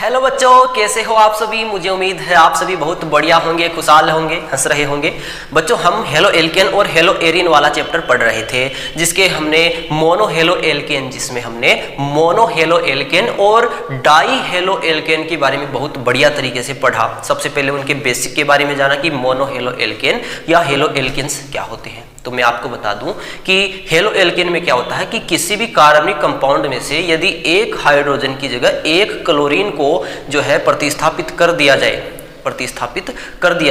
Hello बच्चों, कैसे हो आप सभी। मुझे उम्मीद है आप सभी बहुत बढ़िया होंगे, खुशहाल होंगे, हंस रहे होंगे। बच्चों, हम हेलो एल्केन और हेलो एरिन वाला चैप्टर पढ़ रहे थे, जिसके हमने मोनो हेलो एल्केन, जिसमें हमने मोनो हेलो एल्केन और डाई हेलो एल्केन के बारे में बहुत बढ़िया तरीके से पढ़ा। सबसे पहले उनके बेसिक के बारे में जाना कि मोनो हेलो एल्केन या हेलो एल्केन्स क्या होते हैं। तो मैं आपको बता दूं कि हेलो एल्केन में क्या होता है कि किसी भी कार्बनिक कंपाउंड में से यदि एक हाइड्रोजन की जगह एक क्लोरीन को जो है प्रतिस्थापित कर दिया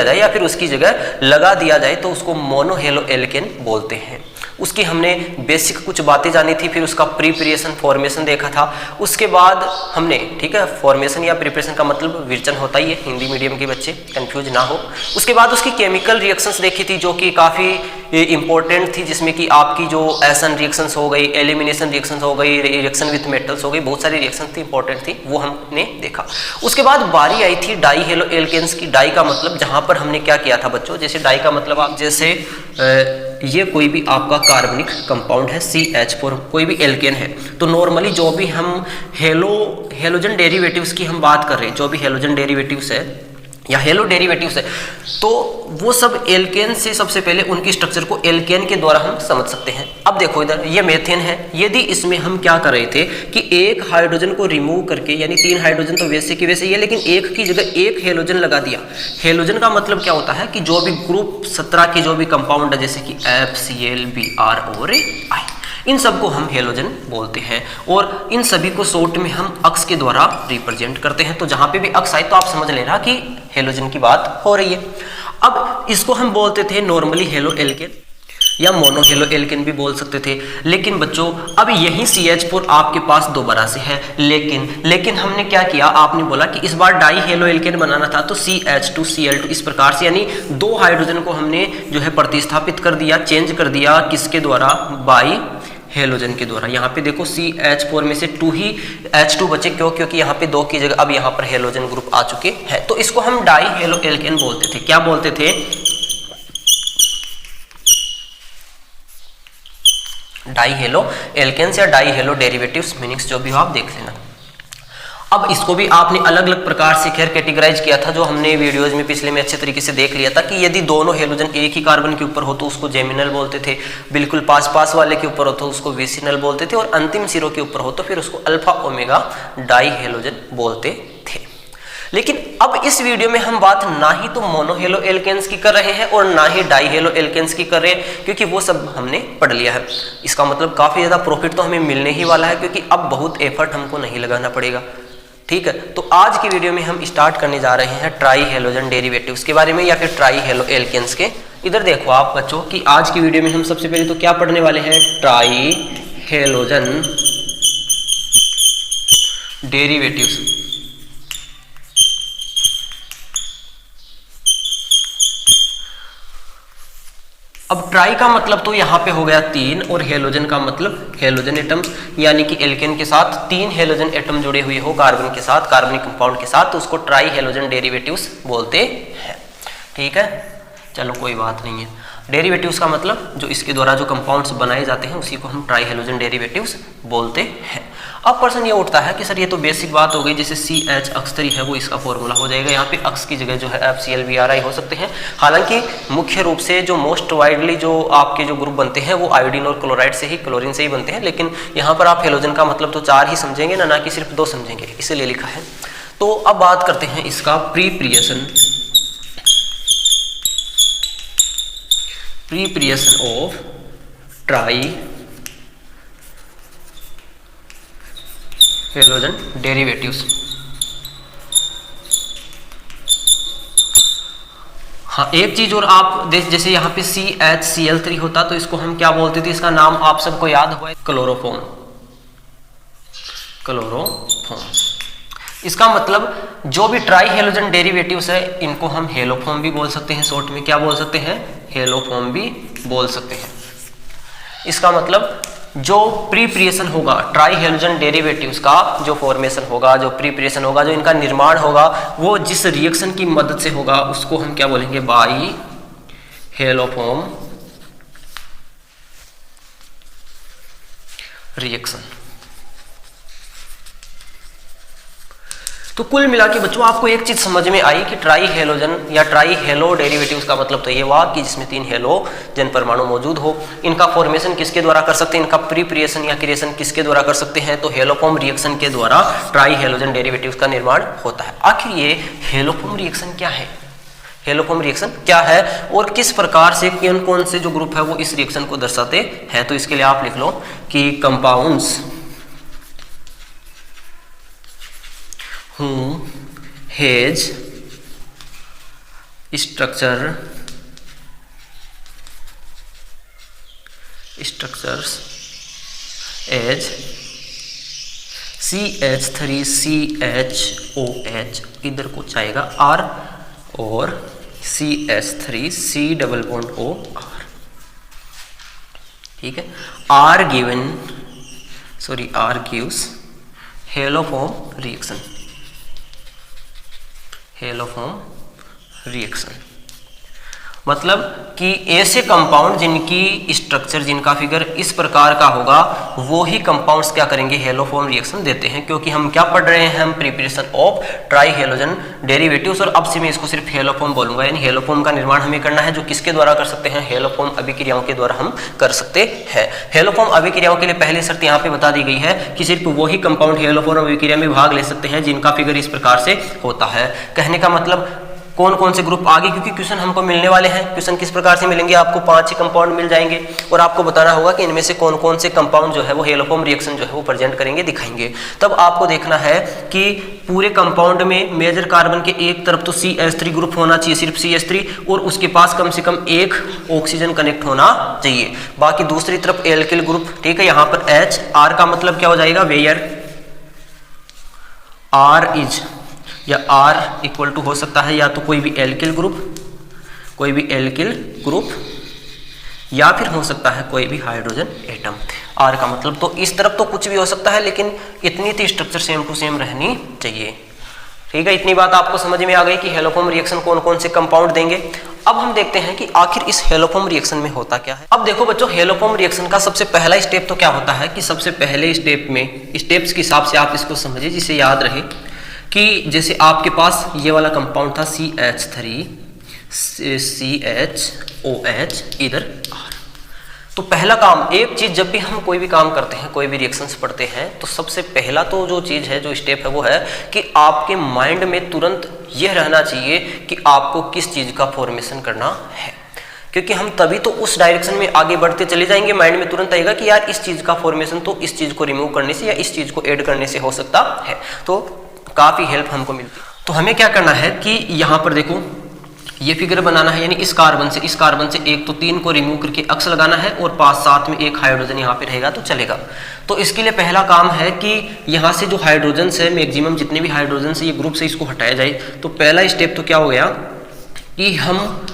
जाए या फिर उसकी जगह लगा दिया जाए तो उसको मोनो हेलो एल्केन बोलते हैं। उसकी हमने बेसिक कुछ बातें जानी थी, फिर उसका प्रिपरेशन फॉर्मेशन देखा था। उसके बाद हमने, ठीक है, फॉर्मेशन या प्रिपरेशन का मतलब विरचन होता ही है, हिंदी मीडियम के बच्चे कंफ्यूज ना हो। उसके बाद उसकी केमिकल रिएक्शंस देखी थी जो कि काफ़ी इंपॉर्टेंट थी, जिसमें कि आपकी जो एसन रिएक्शंस हो गई, एलिमिनेशन रिएक्शंस हो गई, रिएक्शन विथ मेटल्स हो गई, बहुत सारी रिएक्शन थी, इंपॉर्टेंट थी, वो हमने देखा। उसके बाद बारी आई थी डाई हेलो एल्केन्स की। डाई का मतलब जहां पर हमने क्या किया था बच्चों, जैसे डाई का मतलब आप जैसे ये कोई भी आपका कार्बनिक कंपाउंड है CH4, कोई भी एल्केन है, तो नॉर्मली जो भी हम हेलोजन डेरिवेटिव्स की हम बात कर रहे हैं, जो भी हेलोजन डेरिवेटिव्स है या हेलो डेरिवेटिव्स है, तो वो सब एल्केन से सबसे पहले उनकी स्ट्रक्चर को एल्केन के द्वारा हम समझ सकते हैं। अब देखो इधर ये मेथेन है, यदि इसमें हम क्या कर रहे थे कि एक हाइड्रोजन को रिमूव करके, यानी 3 हाइड्रोजन तो वैसे की वैसे ही है, लेकिन एक की जगह एक हेलोजन लगा दिया। हेलोजन का मतलब क्या होता है कि जो भी ग्रुप 17 के जो भी कंपाउंड है, जैसे कि FCl Br और I, इन सबको हम हेलोजन बोलते हैं और इन सभी को शॉर्ट में हम अक्स के द्वारा रिप्रेजेंट करते हैं। तो जहां पे भी अक्स आए तो आप समझ लेना कि हेलोजन की बात हो रही है। अब इसको हम बोलते थे नॉर्मली हेलो एल्केन या मोनो हेलो एल्केन भी बोल सकते थे। लेकिन बच्चों, अब यही CH4 आपके पास दोबारा से है, लेकिन हमने क्या किया, आपने बोला कि इस बार डाई हेलो एल्केन बनाना था, तो CH2Cl2 इस प्रकार से, यानी 2 हाइड्रोजन को हमने जो है प्रतिस्थापित कर दिया, चेंज कर दिया, किसके द्वारा, बाई हेलोजन के द्वारा। यहाँ पे देखो CH4 में से 2 ही H2 बचे, क्योंकि यहाँ पे 2 की जगह अब यहाँ पर हेलोजन ग्रुप आ चुके हैं, तो इसको हम डाई हेलो एल्केन बोलते थे। क्या बोलते थे? डाई हेलो एल्केन्स या डाई हेलो डेरिवेटिव्स, मीनिंग्स जो भी हो आप देख लेना। अब इसको भी आपने अलग अलग प्रकार से खैर कैटेगराइज किया था, जो हमने वीडियोज में पिछले में अच्छे तरीके से देख लिया था कि यदि दोनों हेलोजन एक ही कार्बन के ऊपर हो तो उसको जेमिनल बोलते थे, बिल्कुल पास वाले के ऊपर हो तो उसको विसिनल बोलते थे, और अंतिम सिरों के ऊपर हो तो फिर उसको अल्फा ओमेगा डाई हेलोजन बोलते थे। लेकिन अब इस वीडियो में हम बात ना ही तो मोनो हेलो एल्केन्स की कर रहे हैं और ना ही डाई हेलो एल्केन्स की कर रहे हैं, क्योंकि वो सब हमने पढ़ लिया है। इसका मतलब काफ़ी ज़्यादा प्रॉफिट तो हमें मिलने ही वाला है, क्योंकि अब बहुत एफर्ट हमको नहीं लगाना पड़ेगा। ठीक है, तो आज की वीडियो में हम स्टार्ट करने जा रहे हैं ट्राई हेलोजन डेरिवेटिव्स के बारे में या फिर ट्राई हेलो एल्केन्स के। इधर देखो आप बच्चों कि आज की वीडियो में हम सबसे पहले तो क्या पढ़ने वाले हैं, ट्राई हेलोजन डेरिवेटिव्स। अब ट्राई का मतलब तो यहाँ पे हो गया 3, और हेलोजन का मतलब हेलोजन एटम्स, यानी कि एल्केन के साथ 3 हेलोजन एटम जुड़े हुए हो कार्बन के साथ, कार्बनिक कंपाउंड के साथ, तो उसको ट्राई हेलोजन डेरिवेटिव्स बोलते हैं। ठीक है, चलो कोई बात नहीं है। डेरिवेटिव्स का मतलब जो इसके द्वारा जो कंपाउंड्स बनाए जाते हैं उसी को हम ट्राई हेलोजन डेरिवेटिव्स बोलते हैं। अब प्रश्न ये उठता है कि सर ये तो बेसिक बात हो गई, जैसे CH अक्स है वो इसका फॉर्मूला हो जाएगा, यहाँ पे अक्स की जगह जो है FCl Br हो सकते हैं। हालांकि मुख्य रूप से जो मोस्ट वाइडली जो आपके जो ग्रुप बनते हैं वो आयोडीन और क्लोराइड से ही, क्लोरीन से ही बनते हैं, लेकिन यहाँ पर आप हेलोजन का मतलब तो 4 ही समझेंगे ना कि सिर्फ 2 समझेंगे, इसीलिए लिखा है। तो अब बात करते हैं इसका preparation of try halogen derivatives. हाँ, एक चीज और आप जैसे यहाँ पे CHCl3 होता तो इसको हम क्या बोलते थे, इसका नाम आप सबको याद हुआ, क्लोरोफॉर्म। इसका मतलब जो भी ट्राई हेलोजन डेरिवेटिव्स है इनको हम हेलोफॉर्म भी बोल सकते हैं, शॉर्ट में क्या बोल सकते हैं, हेलोफॉर्म भी बोल सकते हैं। इसका मतलब जो प्रिपरेशन होगा ट्राई हेलोजन डेरिवेटिव्स का, जो फॉर्मेशन होगा, जो प्रिपरेशन होगा, जो इनका निर्माण होगा, वो जिस रिएक्शन की मदद से होगा उसको हम क्या बोलेंगे, बाई हेलोफॉर्म रिएक्शन। तो कुल मिला के बच्चों आपको एक चीज समझ में आई कि ट्राई हेलोजन या ट्राई हेलो डेरिवेटिव्स का मतलब तो ये हुआ कि जिसमें 3 हेलोजन परमाणु मौजूद हो। इनका फॉर्मेशन किसके द्वारा कर सकते हैं, इनका प्रीप्रिएशन या क्रिएशन किसके द्वारा कर सकते हैं, तो हेलोफॉर्म रिएक्शन के द्वारा ट्राई हेलोजन डेरिवेटिव्स का निर्माण होता है। आखिर ये हेलोफॉर्म रिएक्शन क्या है, हेलोफॉर्म रिएक्शन क्या है और किस प्रकार से कौन कौन से जो ग्रुप है वो इस रिएक्शन को दर्शाते हैं, तो इसके लिए आप लिख लो कि compounds who has structures as CH3CHOH, इधर कुछ आएगा R और CH3C डबल बॉन्ड OR, ठीक है। R gives हेलोफॉर्म रिएक्शन, मतलब कि ऐसे कंपाउंड जिनकी स्ट्रक्चर, जिनका फिगर इस प्रकार का होगा वो ही कंपाउंड्स क्या करेंगे, हेलोफॉर्म रिएक्शन देते हैं। क्योंकि हम क्या पढ़ रहे हैं, हम preparation of try halogen derivatives, और अब से मैं इसको सिर्फ हेलोफॉर्म बोलूंगा, यानी हेलोफॉर्म का निर्माण हमें करना है, जो किसके द्वारा कर सकते हैं, हेलोफॉर्म अभिक्रियाओं के द्वारा हम कर सकते हैं। हेलोफॉर्म अभिक्रियाओं के लिए पहली शर्त यहाँ पे बता दी गई है कि सिर्फ वही कंपाउंड हेलोफॉर्म अभिक्रिया में भाग ले सकते हैं जिनका फिगर इस प्रकार से होता है। कहने का मतलब कौन कौन से ग्रुप आगे, क्योंकि क्वेश्चन हमको मिलने वाले हैं, क्वेश्चन किस प्रकार से मिलेंगे, आपको 5 ही कंपाउंड मिल जाएंगे और आपको बताना होगा कि इनमें से कौन कौन से कंपाउंड जो है वो हेलोफॉर्म रिएक्शन जो है वो प्रेजेंट करेंगे, दिखाएंगे। तब आपको देखना है कि पूरे कंपाउंड में मेजर कार्बन के एक तरफ तो CH3 ग्रुप होना चाहिए, सिर्फ CH3, और उसके पास कम से कम एक ऑक्सीजन कनेक्ट होना चाहिए, बाकी दूसरी तरफ एल्किल ग्रुप, ठीक है। यहाँ पर H, R का मतलब क्या हो जाएगा, वेयर R इज, या R इक्वल टू हो सकता है या तो कोई भी एल्किल ग्रुप, या फिर हो सकता है कोई भी हाइड्रोजन एटम। R का मतलब तो इस तरफ तो कुछ भी हो सकता है, लेकिन इतनी तो स्ट्रक्चर सेम टू सेम रहनी चाहिए, ठीक है। इतनी बात आपको समझ में आ गई कि हेलोफॉर्म रिएक्शन कौन कौन से कंपाउंड देंगे। अब हम देखते हैं कि आखिर इस हेलोफॉर्म रिएक्शन में होता क्या है। अब देखो बच्चों, हेलोफॉर्म रिएक्शन का सबसे पहला स्टेप तो क्या होता है कि सबसे पहले स्टेप में, स्टेप्स के हिसाब से आप इसको समझिए जिसे याद रहे कि जैसे आपके पास ये वाला कंपाउंड था CH3CHOH, इधर R। तो पहला काम, एक चीज जब भी हम कोई भी काम करते हैं, कोई भी रिएक्शंस पढ़ते हैं, तो सबसे पहला तो जो चीज है, जो स्टेप है वो है कि आपके माइंड में तुरंत यह रहना चाहिए कि आपको किस चीज का फॉर्मेशन करना है, क्योंकि हम तभी तो उस डायरेक्शन में आगे बढ़ते चले जाएंगे। माइंड में तुरंत आएगा कि यार इस चीज का फॉर्मेशन तो इस चीज को रिमूव करने से या इस चीज को ऐड करने से हो सकता है, तो काफी हेल्प हमको मिलती है। तो हमें क्या करना है कि यहाँ पर देखो ये फिगर बनाना है, यानी इस कार्बन से 1 तो 3 को रिमूव करके अक्स लगाना है और पास साथ में एक हाइड्रोजन यहाँ पे रहेगा तो चलेगा। तो इसके लिए पहला काम है कि यहाँ से जो हाइड्रोजन है, मैक्सिमम जितने भी हाइड्रोजन है ये ग्रुप से इसको हटाया जाए। तो पहला स्टेप तो क्या हो गया कि हम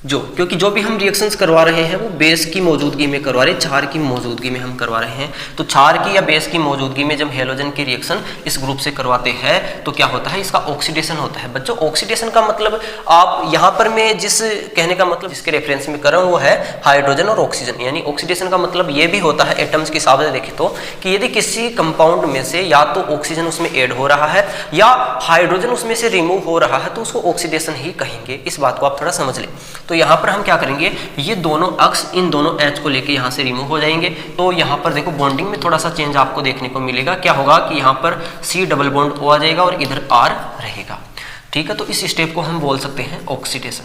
क्योंकि जो भी हम रिएक्शंस करवा रहे हैं वो बेस की मौजूदगी में करवा रहे हैं, क्षार की मौजूदगी में हम करवा रहे हैं। तो क्षार की या बेस की मौजूदगी में जब हेलोजन की रिएक्शन इस ग्रुप से करवाते हैं तो क्या होता है, इसका ऑक्सीडेशन होता है। बच्चों ऑक्सीडेशन का मतलब, आप यहाँ पर मैं जिस कहने का मतलब जिसके रेफरेंस में कर रहा हूँ वो है हाइड्रोजन और ऑक्सीजन। यानी ऑक्सीडेशन का मतलब ये भी होता है एटम्स के हिसाब से देखें तो, कि यदि किसी कंपाउंड में से या तो ऑक्सीजन उसमें ऐड हो रहा है या हाइड्रोजन उसमें से रिमूव हो रहा है तो उसको ऑक्सीडेशन ही कहेंगे। इस बात को आप थोड़ा समझ लें। तो यहाँ पर हम क्या करेंगे, ये दोनों अक्स इन दोनों H को लेके यहाँ से रिमूव हो जाएंगे। तो यहाँ पर देखो बॉन्डिंग में थोड़ा सा चेंज आपको देखने को मिलेगा। क्या होगा कि यहाँ पर C डबल बॉन्ड O आ जाएगा और इधर R रहेगा, ठीक है। तो इस स्टेप को हम बोल सकते हैं ऑक्सीडेशन।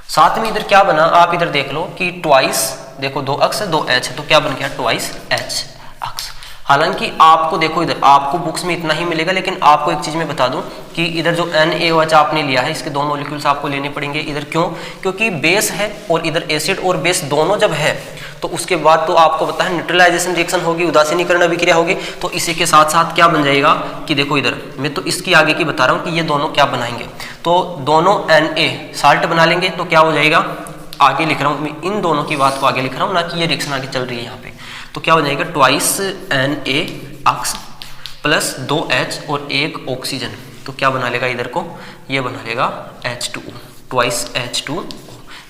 साथ में इधर क्या बना, आप इधर देख लो कि ट्वाइस, देखो 2 अक्स है 2 H, तो क्या बन गया ट्वाइस H अक्स। हालांकि आपको देखो इधर आपको बुक्स में इतना ही मिलेगा, लेकिन आपको एक चीज मैं बता दूं कि इधर जो NaOH आपने लिया है इसके 2 मॉलिक्यूल्स आपको लेने पड़ेंगे। इधर क्यों, क्योंकि बेस है और इधर एसिड और बेस दोनों जब है तो उसके बाद तो आपको पता है न्यूट्रलाइजेशन रिएक्शन होगी, उदासीनीकरण अभिक्रिया होगी। तो इसी के साथ साथ क्या बन जाएगा कि देखो इधर मैं तो इसकी आगे की बता रहा हूँ कि ये दोनों क्या बनाएंगे, तो दोनों Na साल्ट बना लेंगे। तो क्या हो जाएगा, आगे लिख रहा हूँ मैं, इन दोनों की बात को आगे लिख रहा हूँ, ना कि ये रिएक्शन आगे चल रही है यहाँ पे। तो क्या हो जाएगा ट्वाइस Na अक्स प्लस 2H और 1 ऑक्सीजन, तो क्या बना लेगा इधर को, ये बना लेगा H2O, twice H2O,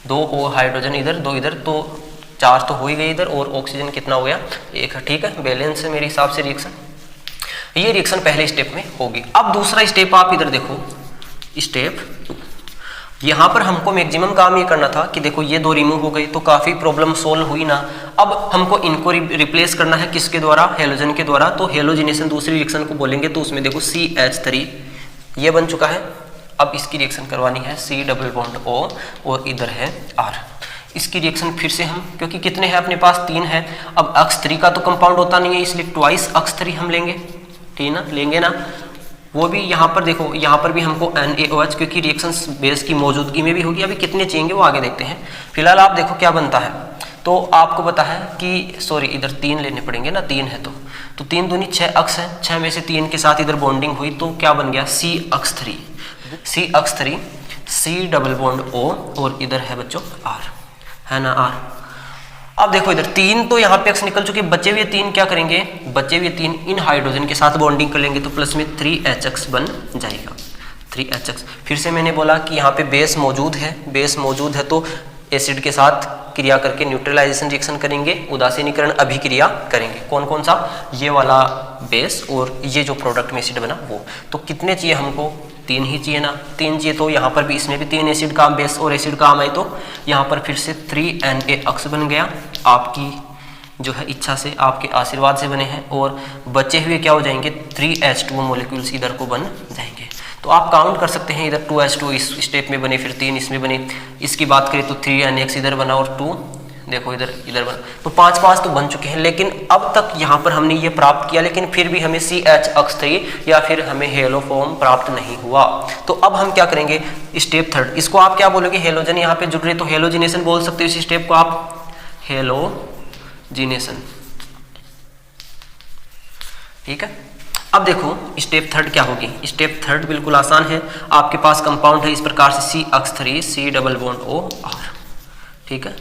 2 O hydrogen इधर 2 इधर, तो 4 तो हो ही गए इधर, और ऑक्सीजन कितना हो गया 1, ठीक है। बैलेंस है मेरे हिसाब से रिएक्शन। ये रिएक्शन पहले स्टेप में होगी। अब दूसरा स्टेप आप इधर देखो, स्टेप 2। यहाँ पर हमको मैक्सिमम काम ये करना था कि देखो ये 2 रिमूव हो गई तो काफ़ी प्रॉब्लम सोल्व हुई ना। अब हमको इनको रिप्लेस करना है किसके द्वारा, हेलोजन के द्वारा। तो हेलोजिनेशन दूसरी रिएक्शन को बोलेंगे, तो उसमें देखो CH3 ये बन चुका है। अब इसकी रिएक्शन करवानी है C डबल बॉन्ड O और इधर है R। इसकी रिएक्शन फिर से हम, क्योंकि कितने हैं अपने पास 3 है, अब X3 का तो कंपाउंड होता नहीं है इसलिए ट्वाइस X3 हम लेंगे, ठीक ना, लेंगे ना। वो भी यहाँ पर देखो, यहाँ पर भी हमको NaOH, क्योंकि रिएक्शंस बेस की मौजूदगी में भी होगी। अभी कितने चाहिए वो आगे देखते हैं। फिलहाल आप देखो क्या बनता है। तो आपको पता है कि सॉरी इधर 3 लेने पड़ेंगे ना, 3 है तो 3 दूनी 6 अक्स है, 6 में से 3 के साथ इधर बॉन्डिंग हुई तो क्या बन गया CH3, CH3 C double bond O और इधर है बच्चों R, है ना R। अब देखो इधर 3 तो यहाँ पे X निकल चुके, बचे हुए 3 क्या करेंगे, बचे हुए 3 इन हाइड्रोजन के साथ बॉन्डिंग कर लेंगे तो प्लस में 3HX बन जाएगा, 3HX। फिर से मैंने बोला कि यहाँ पे बेस मौजूद है, बेस मौजूद है तो एसिड के साथ क्रिया करके न्यूट्रलाइजेशन रिएक्शन करेंगे, उदासीनीकरण अभिक्रिया करेंगे। कौन कौन सा, ये वाला बेस और ये जो प्रोडक्ट में एसिड बना वो। तो कितने चाहिए हमको, 3 ही चाहिए ना, 3 चाहिए। तो यहाँ पर भी इसमें भी 3 एसिड का बेस और एसिड काम आए तो यहाँ पर फिर से 3NaOX बन गया, आपकी जो है इच्छा से, आपके आशीर्वाद से बने हैं। और बचे हुए क्या हो जाएंगे, 3H2 मॉलिक्यूल्स इधर को बन जाएंगे। तो आप काउंट कर सकते हैं, इधर 2H2 इस स्टेप में बने, फिर 3 इसमें बने। इसकी बात करें तो 3NaX इधर बना और 2 देखो इधर बना, तो 5 तो बन चुके हैं। लेकिन अब तक यहाँ पर हमने ये प्राप्त किया, लेकिन फिर भी हमें CHX3 या फिर हमें हेलो फॉर्म प्राप्त नहीं हुआ। तो अब हम क्या करेंगे, स्टेप 3, इसको आप क्या बोलोगे, हेलोजन यहाँ पे जुड़ रहे तो हेलोजिनेशन बोल सकते हो इस स्टेप को आप, हेलोजिनेशन, ठीक है। अब देखो स्टेप 3 क्या होगी, स्टेप 3 बिल्कुल आसान है। आपके पास कंपाउंड है इस प्रकार से CH3 C double bond O R, ठीक है।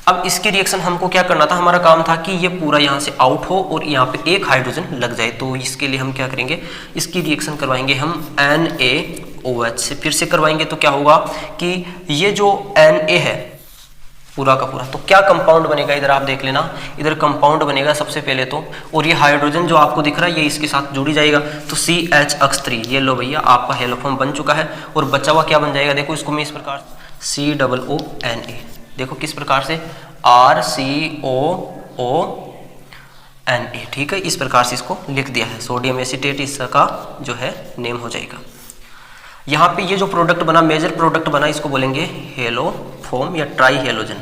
अब इसकी रिएक्शन हमको क्या करना था, हमारा काम था कि ये पूरा यहाँ से आउट हो और यहाँ पे एक हाइड्रोजन लग जाए। तो इसके लिए हम क्या करेंगे, इसकी रिएक्शन करवाएंगे हम NaOH से, फिर से करवाएंगे तो क्या होगा कि ये जो Na है पूरा का पूरा, तो क्या कंपाउंड बनेगा, इधर आप देख लेना, इधर कंपाउंड बनेगा सबसे पहले तो, और ये हाइड्रोजन जो आपको दिख रहा है ये इसके साथ जुड़ी जाएगा तो CHX3, ये लो भैया आपका हेलोफॉर्म बन चुका है। और बचा हुआ क्या बन जाएगा, देखो इसको मैं इस प्रकार COONA, देखो किस प्रकार से RCOONA, ठीक है, इस प्रकार से इसको लिख दिया है। सोडियम एसीटेट इसका जो है नेम हो जाएगा। यहाँ पे ये जो प्रोडक्ट बना, मेजर प्रोडक्ट बना, इसको बोलेंगे हेलोफॉर्म या ट्राई हेलोजन।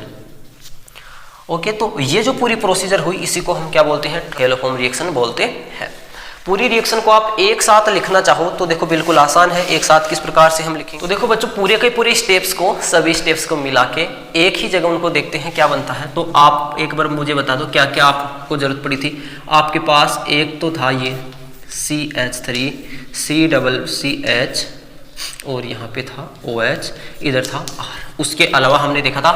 ओके, तो ये जो पूरी प्रोसीजर हुई इसी को हम क्या बोलते हैं, हेलोफॉर्म रिएक्शन बोलते हैं। पूरी रिएक्शन को आप एक साथ लिखना चाहो तो देखो बिल्कुल आसान है। एक साथ किस प्रकार से हम लिखेंगे, तो देखो बच्चों पूरे के पूरे स्टेप्स को, सभी स्टेप्स को मिला के एक ही जगह उनको देखते हैं क्या बनता है। तो आप एक बार मुझे बता दो क्या क्या आपको जरूरत पड़ी थी। आपके पास एक तो था ये CH3 CCH और यहाँ पे था OH, इधर था R। उसके अलावा हमने देखा था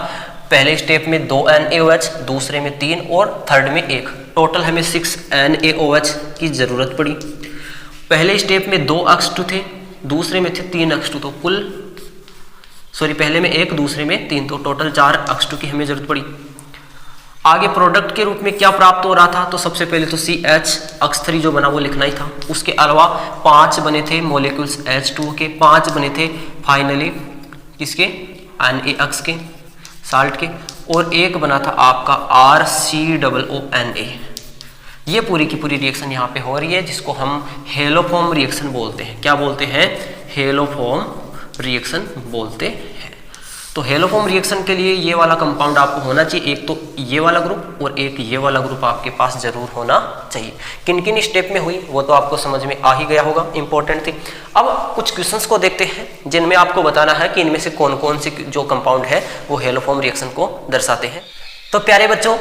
पहले स्टेप में 2 NaOH, दूसरे में 3 और थर्ड में 1, टोटल हमें 6 NaOH की जरूरत पड़ी। पहले स्टेप में 2 X2 थे, दूसरे में थे 3 X2, तो कुल पहले में 1 दूसरे में 3, तो टोटल 4 X2 की हमें जरूरत पड़ी। आगे प्रोडक्ट के रूप में क्या प्राप्त हो रहा था, तो सबसे पहले तो CHX3 जो बना वो लिखना ही था। उसके अलावा 5 बने थे मॉलिक्यूल्स H2 के, 5 बने थे फाइनली किसके, NaOX के, साल्ट के, और एक बना था आपका RCOONA। ये पूरी की पूरी रिएक्शन यहाँ पे हो रही है जिसको हम हेलोफॉर्म रिएक्शन बोलते हैं। क्या बोलते हैं, हेलोफॉर्म रिएक्शन बोलते हैं। तो हेलोफॉर्म रिएक्शन के लिए ये वाला कंपाउंड आपको होना चाहिए, एक तो ये वाला ग्रुप और एक ये वाला ग्रुप आपके पास जरूर होना चाहिए। किन किन स्टेप में हुई वो तो आपको समझ में आ ही गया होगा, इंपॉर्टेंट थी। अब कुछ क्वेश्चंस को देखते हैं जिनमें आपको बताना है कि इनमें से कौन कौन से जो कंपाउंड है वो हेलोफॉर्म रिएक्शन को दर्शाते हैं। तो प्यारे बच्चों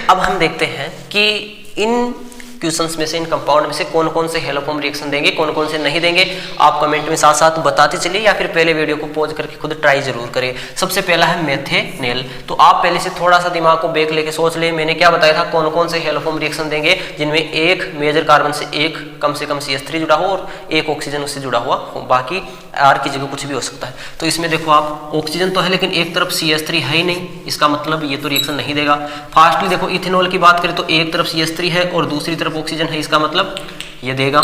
अब हम देखते हैं कि इन क्वेश्चंस में से, इन कंपाउंड में से कौन कौन से हेलोफॉर्म रिएक्शन देंगे, कौन कौन से नहीं देंगे। आप कमेंट में साथ साथ बताते चलिए या फिर पहले वीडियो को पॉज करके खुद ट्राई जरूर करें। सबसे पहला है मेथेनेल। तो आप पहले से थोड़ा सा दिमाग को ब्रेक लेके सोच ले, मैंने क्या बताया था, कौन कौन से हेलोफॉर्म रिएक्शन देंगे जिनमें एक मेजर कार्बन से एक कम CH3 जुड़ा हो और एक ऑक्सीजन उससे जुड़ा हुआ हो, बाकी R की जगह कुछ भी हो सकता है। तो इसमें देखो आप ऑक्सीजन तो है लेकिन एक तरफ CH3 है ही नहीं, इसका मतलब ये तो रिएक्शन नहीं देगा। फास्टली देखो इथेनॉल की बात करें तो एक तरफ CH3 है और दूसरी तरफ ऑक्सीजन है, इसका मतलब ये देगा।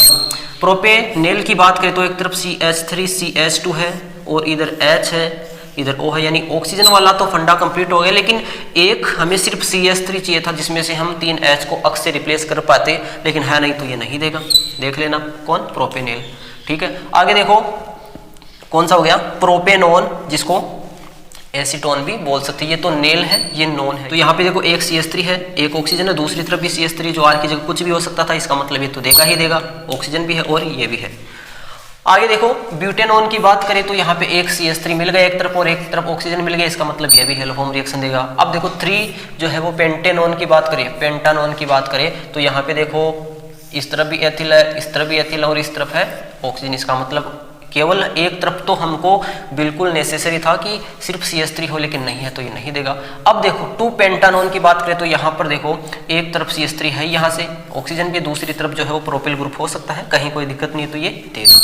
प्रोपेनेल की बात करें तो एक तरफ CH3 CH2 है और इधर H है, इधर O है, यानी ऑक्सीजन वाला तो फंडा कंप्लीट हो गया, लेकिन एक हमें सिर्फ CH3 चाहिए था जिसमें से हम 3 H को अक्स से रिप्लेस कर पाते, लेकिन है नहीं तो ये नहीं देगा। देख लेना कौन, प्रोपेनेल। ठीक है, आगे देखो कौन सा हो गया, प्रोपेनॉन, जिसको एसीटोन भी बोल सकते हैं। ये तो नेल है, ये नॉन है। तो यहाँ पे देखो एक CH3 है, एक ऑक्सीजन है, दूसरी तरफ भी CH3, जो R की जगह कुछ भी हो सकता था, इसका मतलब ये तो देगा ही देगा, ऑक्सीजन भी है और ये भी है। आगे देखो ब्यूटेनॉन की बात करें तो यहाँ पे एक CH3 मिल गया एक तरफ और एक तरफ ऑक्सीजन मिल गया, इसका मतलब ये भी हेलोफॉर्म रिएक्शन देगा। अब देखो 3 जो है वो पेंटेनॉन की बात करें, पेंटानॉन की बात करें तो यहाँ पे देखो इस तरफ भी एथिल है, इस तरफ भी एथिल है और इस तरफ है ऑक्सीजन, इसका मतलब केवल एक तरफ तो हमको बिल्कुल नेसेसरी था कि सिर्फ CH3 हो, लेकिन नहीं है तो ये नहीं देगा। अब देखो 2 पेंटानॉन की बात करें तो यहाँ पर देखो एक तरफ CH3 है, यहाँ से ऑक्सीजन भी, दूसरी तरफ जो है वो प्रोपिल ग्रुप हो सकता है, कहीं कोई दिक्कत नहीं है तो ये देगा।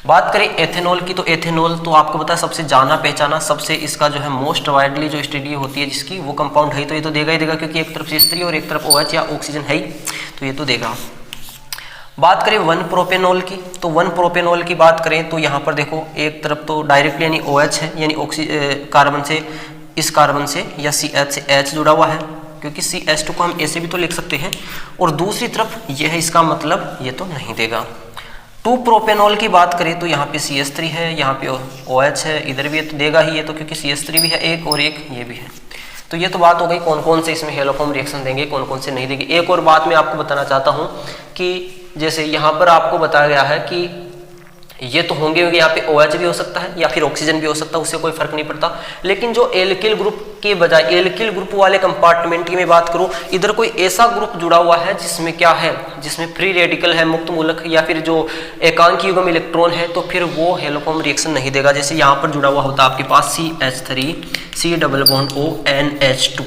बात करें एथेनॉल की तो एथेनॉल तो आपको पता है सबसे जाना पहचाना, सबसे इसका जो है मोस्ट वाइडली जो स्टडी होती है जिसकी, वो कंपाउंड है तो ये तो देगा ही देगा, क्योंकि एक तरफ CH3 और एक तरफ OH या ऑक्सीजन है ही, तो ये तो देगा। बात करें 1 प्रोपेनॉल की तो 1 प्रोपेनॉल की बात करें तो यहाँ पर देखो एक तरफ तो डायरेक्टली यानी OH है, यानी कार्बन से, इस कार्बन से या CH से H जुड़ा हुआ है, क्योंकि CH2 को हम ऐसे भी तो लिख सकते हैं, और दूसरी तरफ यह है, इसका मतलब ये तो नहीं देगा। 2 प्रोपेनॉल की बात करें तो यहाँ पे CH3 है, यहाँ पे OH है, इधर भी ये तो देगा ही, ये तो क्योंकि CH3 भी है एक और एक ये भी है। तो ये तो बात हो गई कौन कौन से इसमें हेलोफॉर्म रिएक्शन देंगे, कौन कौन से नहीं देंगे। एक और बात मैं आपको बताना चाहता हूँ कि जैसे यहाँ पर आपको बताया गया है कि ये तो होंगे यहाँ पे OH भी हो सकता है या फिर ऑक्सीजन भी हो सकता है, उससे कोई फर्क नहीं पड़ता, लेकिन जो एल्किल ग्रुप के बजाय एल्किल ग्रुप वाले कंपार्टमेंट की मैं बात करूं, इधर कोई ऐसा ग्रुप जुड़ा हुआ है जिसमें क्या है, जिसमें फ्री रेडिकल है, मुक्त मूलक या फिर जो एकांकी युग्म इलेक्ट्रॉन है, तो फिर वो हेलोफॉर्म रिएक्शन नहीं देगा। जैसे यहाँ पर जुड़ा हुआ होता है आपके पास CH3 C double bond O NH2,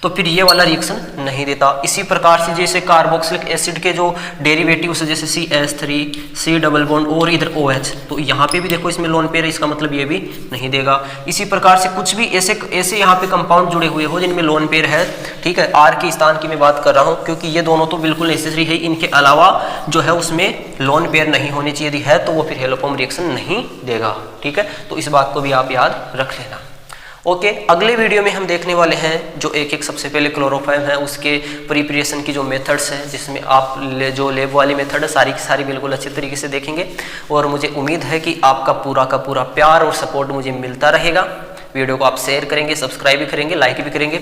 तो फिर ये वाला रिएक्शन नहीं देता। इसी प्रकार से जैसे कार्बोक्सिलिक एसिड के जो डेरिवेटिव्स है जैसे CH3 C डबल बॉन्ड और इधर OH, तो यहाँ पे भी देखो इसमें लोन पेयर है, इसका मतलब ये भी नहीं देगा। इसी प्रकार से कुछ भी ऐसे यहाँ पे कंपाउंड जुड़े हुए हो जिनमें लोन पेयर है, ठीक है, R के स्थान की मैं बात कर रहा हूँ, क्योंकि ये दोनों तो बिल्कुल नेसेसरी है, इनके अलावा जो है उसमें लोन पेयर नहीं होनी चाहिए, यदि है तो वो फिर हेलोफॉर्म रिएक्शन नहीं देगा। ठीक है, तो इस बात को भी आप याद रख लेना। ओके, अगले वीडियो में हम देखने वाले हैं जो एक सबसे पहले क्लोरोफॉर्म है उसके प्रिपरेशन की जो मेथड्स हैं, जिसमें आप जो लैब वाली मेथड है सारी की सारी बिल्कुल अच्छे तरीके से देखेंगे, और मुझे उम्मीद है कि आपका पूरा का पूरा प्यार और सपोर्ट मुझे मिलता रहेगा। वीडियो को आप शेयर करेंगे, सब्सक्राइब भी करेंगे, लाइक भी करेंगे,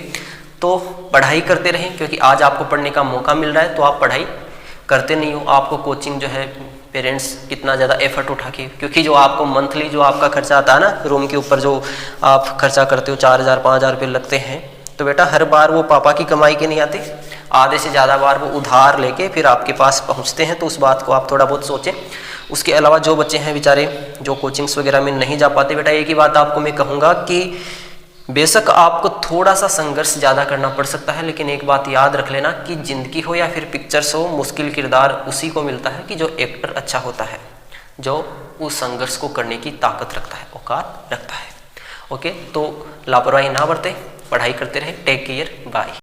तो पढ़ाई करते रहें, क्योंकि आज आपको पढ़ने का मौका मिल रहा है तो आप पढ़ाई करते नहीं हो। आपको कोचिंग जो है पेरेंट्स कितना ज़्यादा एफर्ट उठा के, क्योंकि जो आपको मंथली जो आपका खर्चा आता है ना, रूम के ऊपर जो आप खर्चा करते हो 4000 5000 रुपये लगते हैं, तो बेटा हर बार वो पापा की कमाई के नहीं आते, आधे से ज़्यादा बार वो उधार लेके फिर आपके पास पहुंचते हैं। तो उस बात को आप थोड़ा बहुत सोचें। उसके अलावा जो बच्चे हैं बेचारे जो कोचिंग्स वगैरह में नहीं जा पाते, बेटा एक ही बात आपको मैं कहूँगा कि बेशक आपको थोड़ा सा संघर्ष ज़्यादा करना पड़ सकता है, लेकिन एक बात याद रख लेना कि जिंदगी हो या फिर पिक्चर्स हो, मुश्किल किरदार उसी को मिलता है कि जो एक्टर अच्छा होता है, जो उस संघर्ष को करने की ताकत रखता है, औकात रखता है। ओके, तो लापरवाही ना बरतें, पढ़ाई करते रहें। Take care, bye.